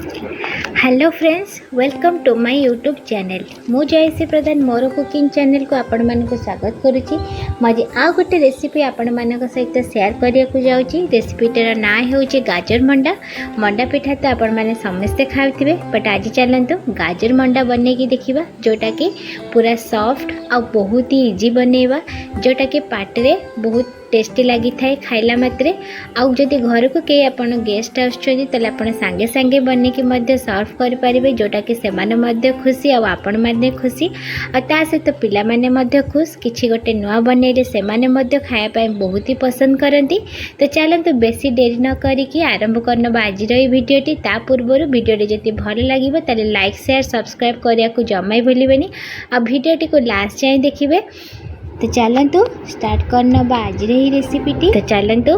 Hello friends, welcome to my YouTube channel. मु जयसी प्रधान मोर cooking channel को आपण मानक स्वागत करुच्ची। मजे आ गोटे रेसिपी आपण मानक सहित शेयर करिया को जाउची। रेसिपीटर ना हेउची गाजर मंडा। मंडा पिठा तो आपण माने समस्ते खाउथिबे, बट आज चलंतु गाजर मंडा बने की देखिबा, जोटा कि पूरा सॉफ्ट आ बहुत ही इजी बनेबा, जोटा कि पाटरे बहुत टेस्टी लगी थाए खाइला मात्रे। आउ जदि घर को कई आपण गेस्ट आछथि तले आपण संगे संगे बने की मध्य सर्व कर पारिबे, जोटा कि सेमाने मध्य खुशी आ आपण माने खुशी आ ता सहित पिला माने मध्य खुश। किछि गोटे नुआ बनेले सेमाने मध्य खाया पय बहुत ही पसंद करंती। तो चलंतु बेसी देरी न करिकि आरंभ करनबा आजिर ए भिडियोटी। ता पूर्वरु भिडियोटी जति भल लागिबो तले लाइक शेयर सब्सक्राइब करिया को जम्मै भूलिबेनी आ भिडियोटी को लास्ट जाय देखिबे। तो चलंतु स्टार्ट करनबा आज ही रेसिपीटी। तो चलंतु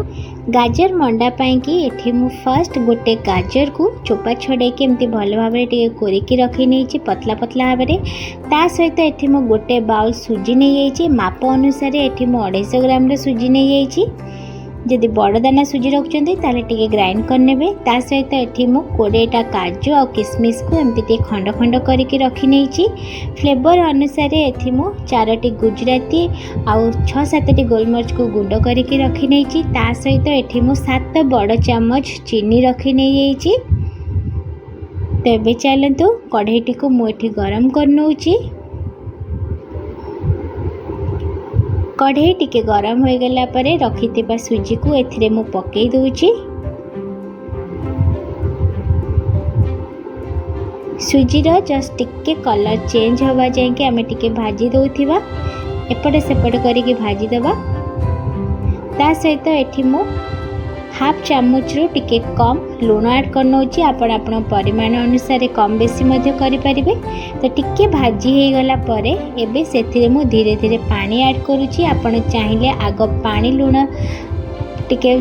गाजर मंडा पाई कि एठी मु फर्स्ट गोटे गाजर को चोपा छड़े के एमती भल भाव टे कोरिकी रखी नहीं पतला पतला भाव में। ता सहित एठी मु गोटे बाउल सुजी नहीं जाइए। माप अनुसार एठी मु 250 ग्राम सुजी नहीं जाइए। जदि बड़ दाना सुजी रखुंत ताले टिके ग्राइंड करने। ता सहित एठी मु 20टा काजू और किशमिश को एमती टे खंड खंड करके रखी नहीं। फ्लेवर अनुसार एठी मु 4टी गुजराती आउ 6-7टी गोलमरिच को गुंड करके रखी नहीं। ता सहित एठी मु 7 बड़ चामच चीनी रखी नहीं। तेबे चलंतु कढ़ईटी को मु एठी गरम करनौची। कढ़ई टिके गरम हो गला परे रखिथिबा सुजी को एथिरे मु पकेई दोउची। सुजी रो जस्ट टिके कलर चेंज होवा जाए कि आमे टिके भाजी दोउथिबा, एपटे सेपटे करिके भाजी दबा। ता सहित एठी मु हाफ चामच रो टिके कम लूण ऐड करनौची। आपण आपण परिमाण अनुसार कम बेसी मध्य करि परिबे। तो टिके भाजी हे गला परे एबे सेथिरे मु धीरे धीरे पानी ऐड करूची। आपण चाहिले आग पानी लूण टिके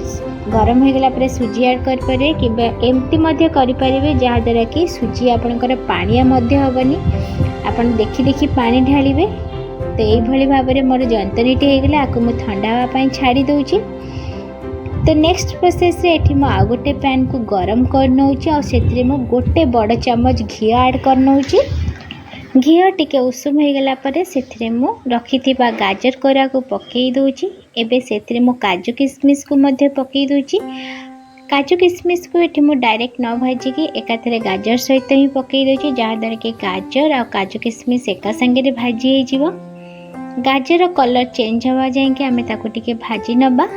गरम हो गला परे सुजी ऐड कर पारे कि एमती मध्य करि परिबे, जहा द्वारा कि सुजी आपनकर पानिया मध्य होबनी। आपण देखि देखि पानी ढालिबे। तो एई भली भाबरे मोर जंतनीटी हे गला आको मु ठंडा हवा पई छाडी दोउची। तो नेक्स्ट प्रोसेस रे एठी मु आ गोटे पैन को गरम करनौची और सेथिरे मु गोटे बड़ चामच घी ऐड करनौची। घी टिके उषुम हो गला परे सेथिरे मु रखिथिबा गाजर कोरा को पकेई दोउची। एबे सेथिरे मु काजू किशमिश को मध्य पकेई दोउची। काजू किशमिश को एठी मु डायरेक्ट न भाजी कि एकाथरे गाजर सहित ही पकेई दोउची, जहा द्वारा कि गाजर और काजू किशमिश एका संगे रे भाजी हे जिवो। गाजर कलर चेंज होवा जाए कि आमे ताको टिके भाजी नबा।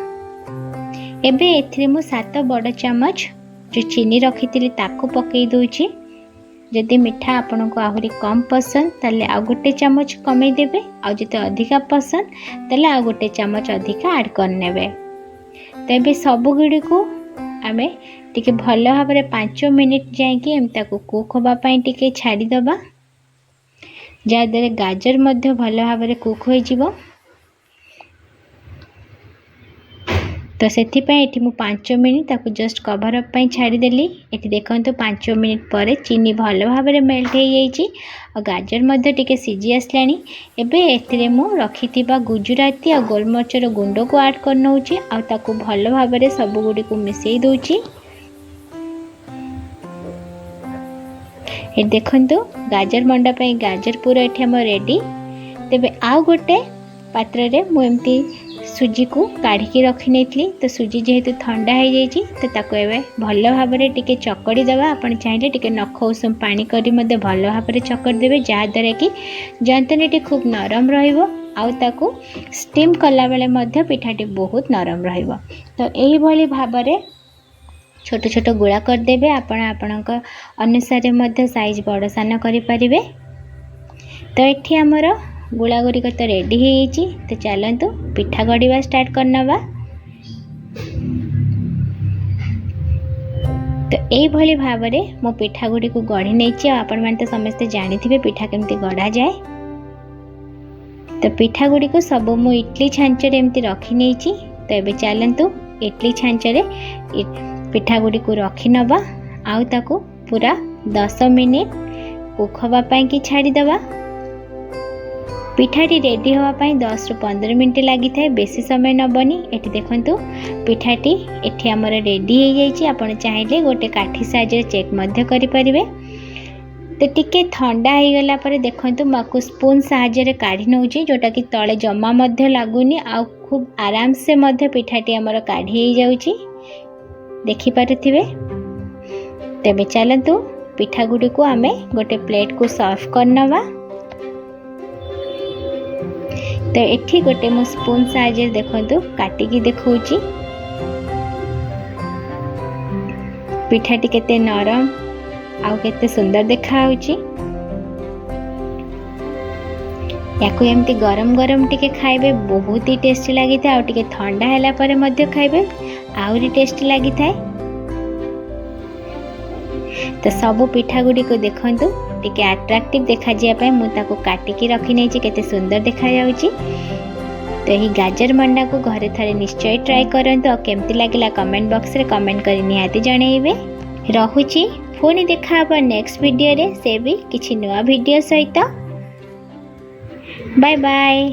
एबे एथिरे मु 7 बड़ चामच जो चीनी रखी ताको पकई दोउची। जदि मिठा आपन को आहुरी कम पसंद ताले आ गोटे चामच कमे देबे, आ जते अधिका पसंद ताले आ गोटे चामच अधिका ऐड करनेबे। तबे सब गुडी को आमे टिके भल भाव रे 5 मिनिट जाय कि एम ताको कुक होबा पई टिके छाडी दबा, जा दरे गाजर मध्य भल भाव रे कुक होई जिवो। तो सेथि पय एठी मु 5 मिनिट ताको जस्ट कवर अप पय छाडी देली। एठी देखंतु 5 मिनिट परे चीनी भल भाव रे मेल्ट हे जाईची और गाजर मध्य टिके सिजी आसलानी। एबे एथिरे मु रखिथिबा गुजराती और गोलमरिच रो गुंड को ऐड करनौची और ताको भल भाव रे सब गुडी को मिसई दोउची। ए देखंतु गाजर मंडा पय गाजर पूरा एठी हम रेडी। तेबे आ गोटे पात्र रे मु एमती सुजी को काढ़ी की रखी नहीं। तो सुजी जेहेतु ठंडा हो जाइए तो ताको एबे भल भाव में टिके चकड़ी देवा। आपण चाहिए टिके नख उषुम पानी करी मध्य भल भाव में चकड़ी देवे, जहा द्वारा कि जंतनीटी खूब नरम रहिबो आउ ताको स्टीम कला बेले मध्य पिठाटी बहुत नरम रहिबो। तो एही भली भाव में छोट छोट गुळा कर देबे। आपण आपणक अनुसार मध्य साइज बड़ सान करि परिबे। तो एठी हमर गुला गुड़िक तो रेडी हो। तो चलतु पिठा गढ़ा स्टार्ट करनवा। तो यही भली भाव में मो पिठा गुड़ी को गढ़ी नहीं। आपण मैंने तो समस्ते जानी पिठा केमती गढ़ा जाए। तो पिठा गुड़ी को सब मु इडली छांचरे एमती रखी नहीं। तो ये चलतु इडली छांचरे पिठा गुड़ी को रखी नवा आउ ताको पूरा 10 मिनिट कुक हवा पाई कि छाड़ी दवा। पिठाटी रेडी होगापाई 10 ରୁ 15 मिनट लगी था, बेसी समय नबनी। एठी देखंतु पिठाटी एठी हमर रेडी हो जाइए। आपण चाहिए गोटे काठी साहाय्य चेक मध्य करि परिबे। तो टिके ठंडा हो गला पर देखंतु माकु स्पून साहाय्य काढ़ी नउची, जोटा कि तळे जमा मध्य लागुनी आ खूब आराम से मध्य पिठाटी हमर काढ़ी हो जाउची, देखि पारुथिबे। तेबे चलंतु पिठा गुडी को आमे गोटे प्लेट को सर्व करनवा। तो एठी गोटे मो स्पून साहाय्य देखंतु काटिकी देखौची पिठाटी केते नरम आउ केते सुंदर देखा होची। याकू एमती गरम गरम टिके खाइबे बहुत ही टेस्टी लगी था। आउ टिके ठंडा हैला परे मध्य खाइबे आउरी टेस्टी लगी था। तो सबु पिठा गुडी को देखंतु टिके अट्रैक्टिव देखा जिया पे मु ताको काटिकी रखी नै छी, केते सुंदर देखा जाउची। तो यही गाजर मंडा को घरे थरे निश्चय ट्राई करंतु और केमती लागला कमेंट बॉक्स रे कमेंट करि निहाती जणैबे। रहुची पुणी देखा हबा नेक्स्ट वीडियो रे, से भी किछि नवा वीडियो सहित। Bye bye.